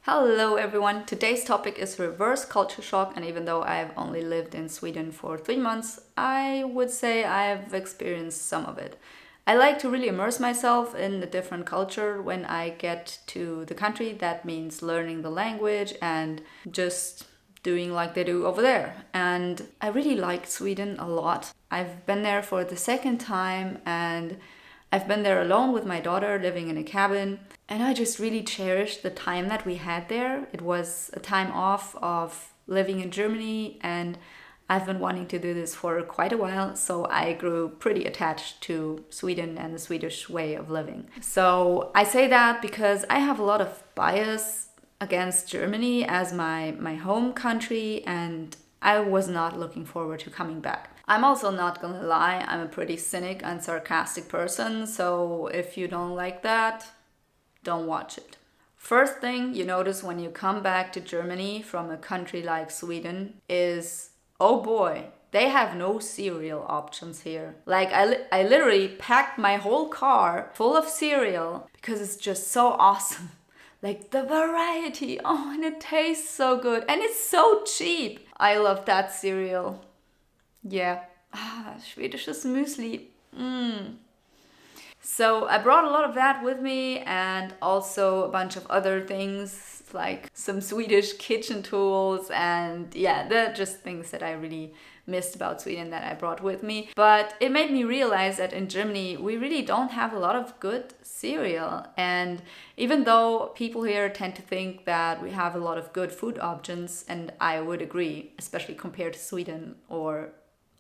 Hello everyone, today's topic is reverse culture shock, and even though I've only lived in Sweden for 3 months, I would say I've experienced some of it. I like to really immerse myself in a different culture when I get to the country. That means learning the language and just doing like they do over there. And I really like Sweden a lot. I've been there for the second time, and I've been there alone with my daughter living in a cabin, and I just really cherished the time that we had there. It was a time off of living in Germany, and I've been wanting to do this for quite a while, so I grew pretty attached to Sweden and the Swedish way of living. So I say that because I have a lot of bias against Germany as my home country, and I was not looking forward to coming back. I'm also not gonna lie, I'm a pretty cynic and sarcastic person, so if you don't like that, don't watch it. First thing you notice when you come back to Germany from a country like Sweden is, oh boy, they have no cereal options here. Like, I literally packed my whole car full of cereal because it's just so awesome. Like the variety, oh, and it tastes so good, and it's so cheap. I love that cereal. Yeah, Schwedisches Müsli. So I brought a lot of that with me, and also a bunch of other things like some Swedish kitchen tools, and yeah, they're just things that I really missed about Sweden that I brought with me. But it made me realize that in Germany we really don't have a lot of good cereal, and even though people here tend to think that we have a lot of good food options, and I would agree, especially compared to Sweden or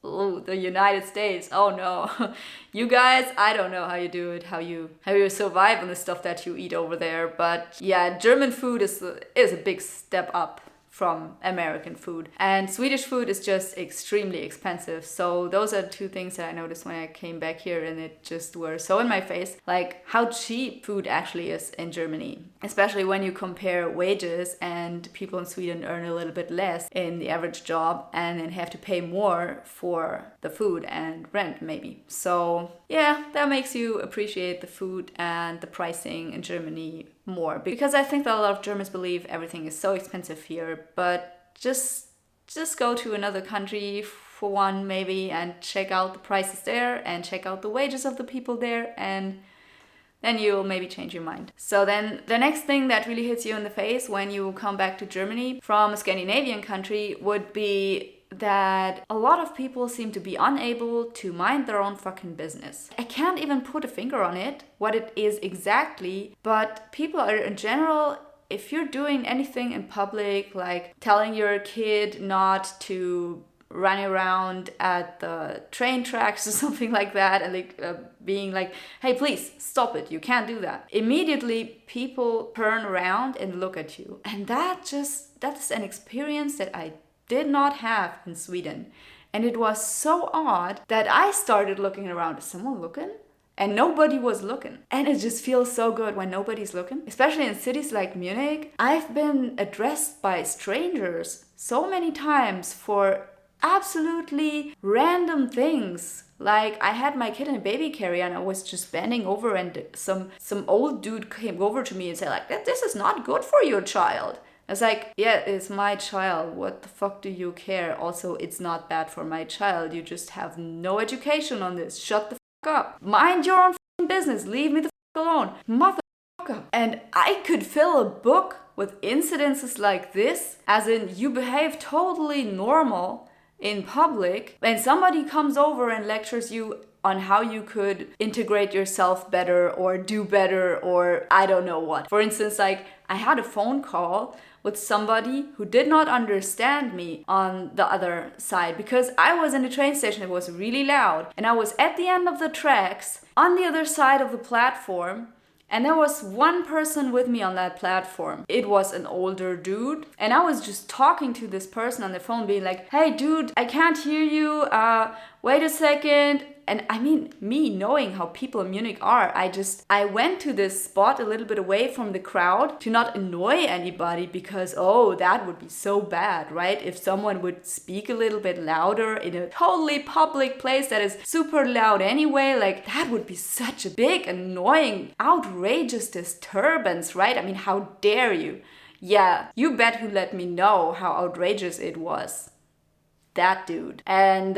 the United States. Oh no. You guys, I don't know how you do it, how you survive on the stuff that you eat over there. But yeah, German food is a big step up from American food. And Swedish food is just extremely expensive. So those are two things that I noticed when I came back here, and it just were so in my face, like how cheap food actually is in Germany. Especially when you compare wages, and people in Sweden earn a little bit less in the average job and then have to pay more for the food and rent maybe. So yeah, that makes you appreciate the food and the pricing in Germany more, because I think that a lot of Germans believe everything is so expensive here. But just go to another country for one maybe, and check out the prices there and check out the wages of the people there, and then you'll maybe change your mind. So then the next thing that really hits you in the face when you come back to Germany from a Scandinavian country would be that a lot of people seem to be unable to mind their own fucking business. I can't even put a finger on it, what it is exactly, but people are in general, if you're doing anything in public, like telling your kid not to run around at the train tracks or something like that, and like being like, hey, please stop it, you can't do that. Immediately people turn around and look at you. And that's an experience that I did not have in Sweden. And it was so odd that I started looking around. Is someone looking? And nobody was looking. And it just feels so good when nobody's looking. Especially in cities like Munich. I've been addressed by strangers so many times for absolutely random things. Like, I had my kid in a baby carrier, and I was just bending over, and some old dude came over to me and said like, this is not good for your child. I was like, yeah, it's my child. What the fuck do you care? Also, it's not bad for my child. You just have no education on this. Shut the fuck up. Mind your own fucking business. Leave me the fuck alone. Motherfucker. And I could fill a book with incidences like this, as in you behave totally normal in public, and somebody comes over and lectures you on how you could integrate yourself better or do better, or I don't know what. For instance, like, I had a phone call with somebody who did not understand me on the other side, because I was in a train station. It was really loud, and I was at the end of the tracks on the other side of the platform, and there was one person with me on that platform. It was an older dude, and I was just talking to this person on the phone, being like, hey dude, I can't hear you, wait a second. And I mean, me knowing how people in Munich are, I went to this spot a little bit away from the crowd to not annoy anybody, because, oh, that would be so bad, right? If someone would speak a little bit louder in a totally public place that is super loud anyway, like, that would be such a big, annoying, outrageous disturbance, right? I mean, how dare you? Yeah, you bet who let me know how outrageous it was. That dude. And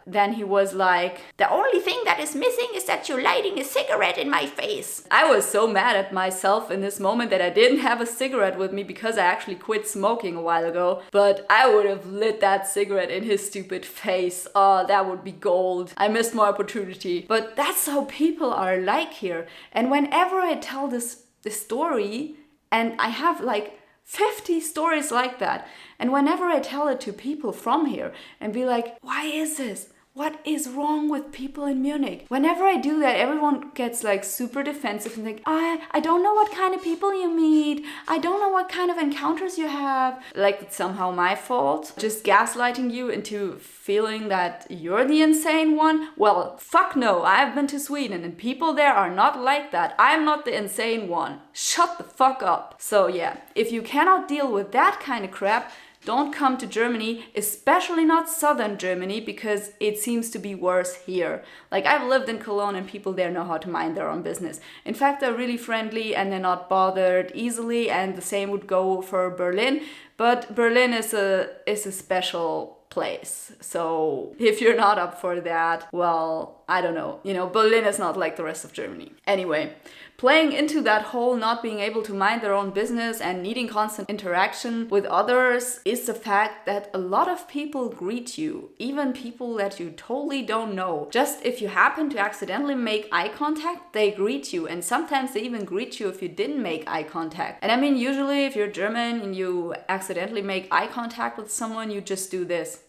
then he was like, the only thing that is missing is that you're lighting a cigarette in my face. I was so mad at myself in this moment that I didn't have a cigarette with me because I actually quit smoking a while ago. But I would have lit that cigarette in his stupid face. Oh, that would be gold. I missed my opportunity. But that's how people are like here. And whenever I tell this story, and I have like 50 stories like that. And whenever I tell it to people from here and be like, why is this? What is wrong with people in Munich? Whenever I do that, everyone gets like super defensive and like, I don't know what kind of people you meet. I don't know what kind of encounters you have. Like it's somehow my fault. Just gaslighting you into feeling that you're the insane one. Well, fuck no. I've been to Sweden and people there are not like that. I'm not the insane one. Shut the fuck up. So yeah, if you cannot deal with that kind of crap, don't come to Germany, especially not southern Germany, because it seems to be worse here. Like, I've lived in Cologne and people there know how to mind their own business. In fact, they're really friendly and they're not bothered easily, and the same would go for Berlin. But Berlin is a special place. So if you're not up for that, well, I don't know. You know, Berlin is not like the rest of Germany. Anyway, playing into that whole not being able to mind their own business and needing constant interaction with others is the fact that a lot of people greet you, even people that you totally don't know. Just if you happen to accidentally make eye contact, they greet you, and sometimes they even greet you if you didn't make eye contact. And I mean, usually if you're German and you accidentally make eye contact with someone, you just do this.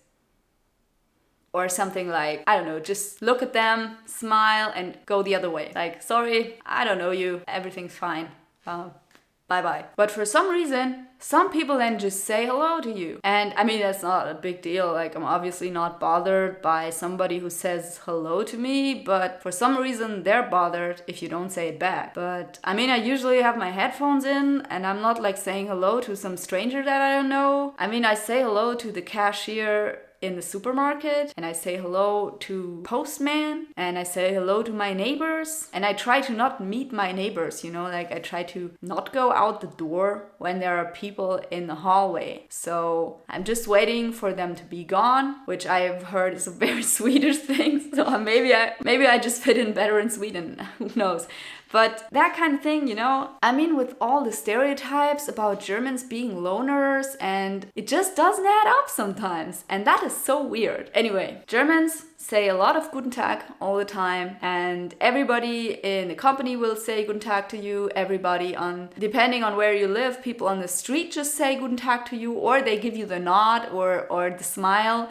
Or something like, I don't know, just look at them, smile, and go the other way. Like, sorry, I don't know you, everything's fine. Bye-bye. But for some reason, some people then just say hello to you. And I mean, that's not a big deal. Like, I'm obviously not bothered by somebody who says hello to me, but for some reason, they're bothered if you don't say it back. But I mean, I usually have my headphones in and I'm not like saying hello to some stranger that I don't know. I mean, I say hello to the cashier in the supermarket, and I say hello to postman, and I say hello to my neighbors, and I try to not meet my neighbors, you know, like I try to not go out the door when there are people in the hallway. So I'm just waiting for them to be gone, which I've heard is a very Swedish thing. So maybe I just fit in better in Sweden. Who knows? But that kind of thing, you know, I mean, with all the stereotypes about Germans being loners, and it just doesn't add up sometimes. And that is so weird. Anyway, Germans say a lot of Guten Tag all the time, and everybody in the company will say Guten Tag to you. Everybody depending on where you live, people on the street just say Guten Tag to you, or they give you the nod or the smile.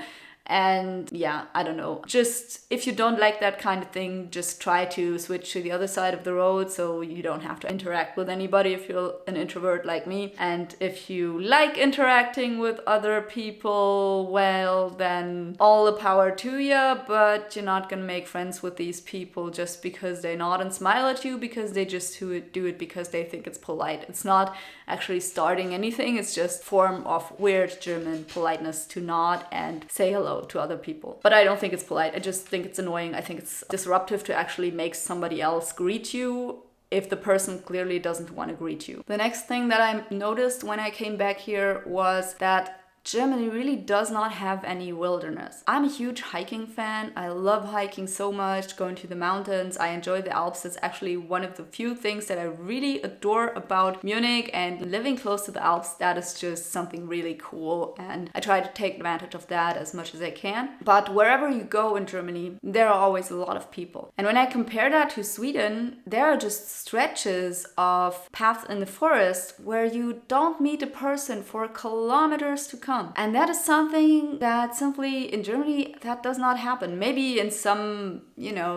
And yeah, I don't know. Just if you don't like that kind of thing, just try to switch to the other side of the road so you don't have to interact with anybody if you're an introvert like me. And if you like interacting with other people, well, then all the power to you, but you're not gonna make friends with these people just because they nod and smile at you, because they just do it because they think it's polite. It's not actually starting anything. It's just form of weird German politeness to nod and say hello to other people. But I don't think it's polite. I just think it's annoying. I think it's disruptive to actually make somebody else greet you if the person clearly doesn't want to greet you. The next thing that I noticed when I came back here was that Germany really does not have any wilderness. I'm a huge hiking fan. I love hiking so much, going to the mountains. I enjoy the Alps. It's actually one of the few things that I really adore about Munich, and living close to the Alps, that is just something really cool, and I try to take advantage of that as much as I can. But wherever you go in Germany, there are always a lot of people. And when I compare that to Sweden, there are just stretches of paths in the forest where you don't meet a person for kilometers to come. And that is something that simply in Germany, that does not happen. Maybe in some,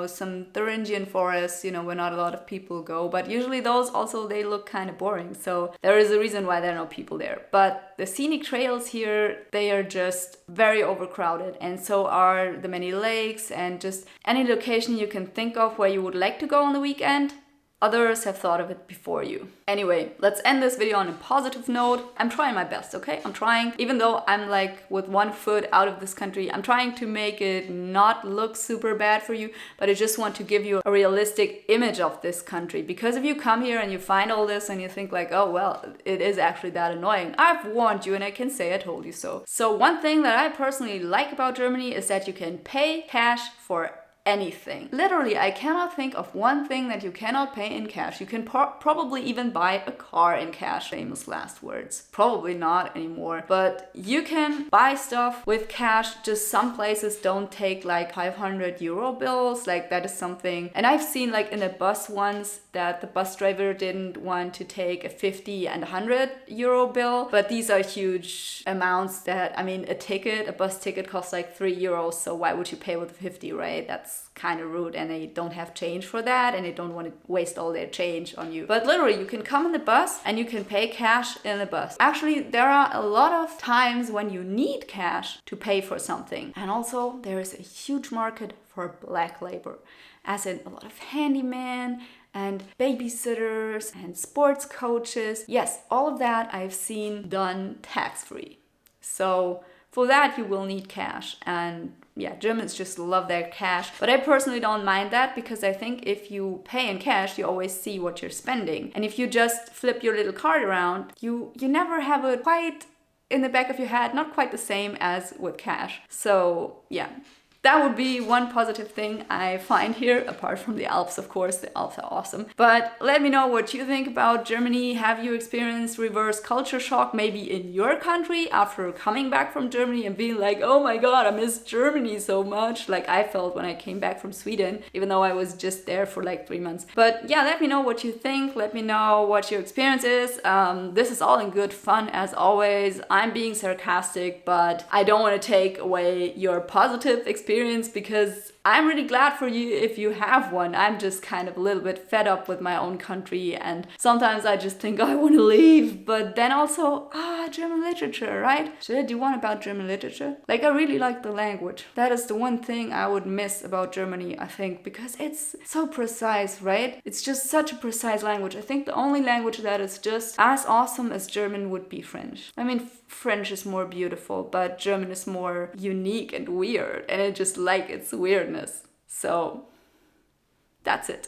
some Thuringian forests, where not a lot of people go, but usually those also, they look kind of boring. So there is a reason why there are no people there. But the scenic trails here, they are just very overcrowded. And so are the many lakes, and just any location you can think of where you would like to go on the weekend. others have thought of it before you. Anyway, let's end this video on a positive note. I'm trying my best, okay? I'm trying, even though I'm like with one foot out of this country, I'm trying to make it not look super bad for you, but I just want to give you a realistic image of this country. Because if you come here and you find all this and you think like, oh, well, it is actually that annoying, I've warned you and I can say I told you so. So one thing that I personally like about Germany is that you can pay cash for anything. Literally, I cannot think of one thing that you cannot pay in cash. You can probably even buy a car in cash. Famous last words. Probably not anymore. But you can buy stuff with cash. Just some places don't take like 500 euro bills. Like that is something. And I've seen like in a bus once that the bus driver didn't want to take a 50 and 100 euro bill. But these are huge amounts that, I mean, a bus ticket costs like 3 euros. So why would you pay with 50, right? That's kind of rude, and they don't have change for that, and they don't want to waste all their change on you. But literally, you can come in the bus and you can pay cash in the bus. Actually, there are a lot of times when you need cash to pay for something. And also, there is a huge market for black labor, as in a lot of handyman and babysitters and sports coaches. Yes, all of that I've seen done tax-free. So for that, you will need cash. And yeah, Germans just love their cash. But I personally don't mind that, because I think if you pay in cash, you always see what you're spending. And if you just flip your little card around, you never have it quite in the back of your head, not quite the same as with cash. So yeah. That would be one positive thing I find here, apart from the Alps, of course. The Alps are awesome. But let me know what you think about Germany. Have you experienced reverse culture shock maybe in your country after coming back from Germany and being like, oh my god, I miss Germany so much, like I felt when I came back from Sweden, even though I was just there for like 3 months. But yeah, let me know what you think. Let me know what your experience is. This is all in good fun as always. I'm being sarcastic, but I don't want to take away your positive experience, because I'm really glad for you if you have one. I'm just kind of a little bit fed up with my own country, and sometimes I just think I want to leave. But then also, German literature, right? Should I do one about German literature? Like, I really like the language. That is the one thing I would miss about Germany, I think, because it's so precise, right? It's just such a precise language. I think the only language that is just as awesome as German would be French. I mean, French is more beautiful, but German is more unique and weird, and I just like its weirdness. So that's it.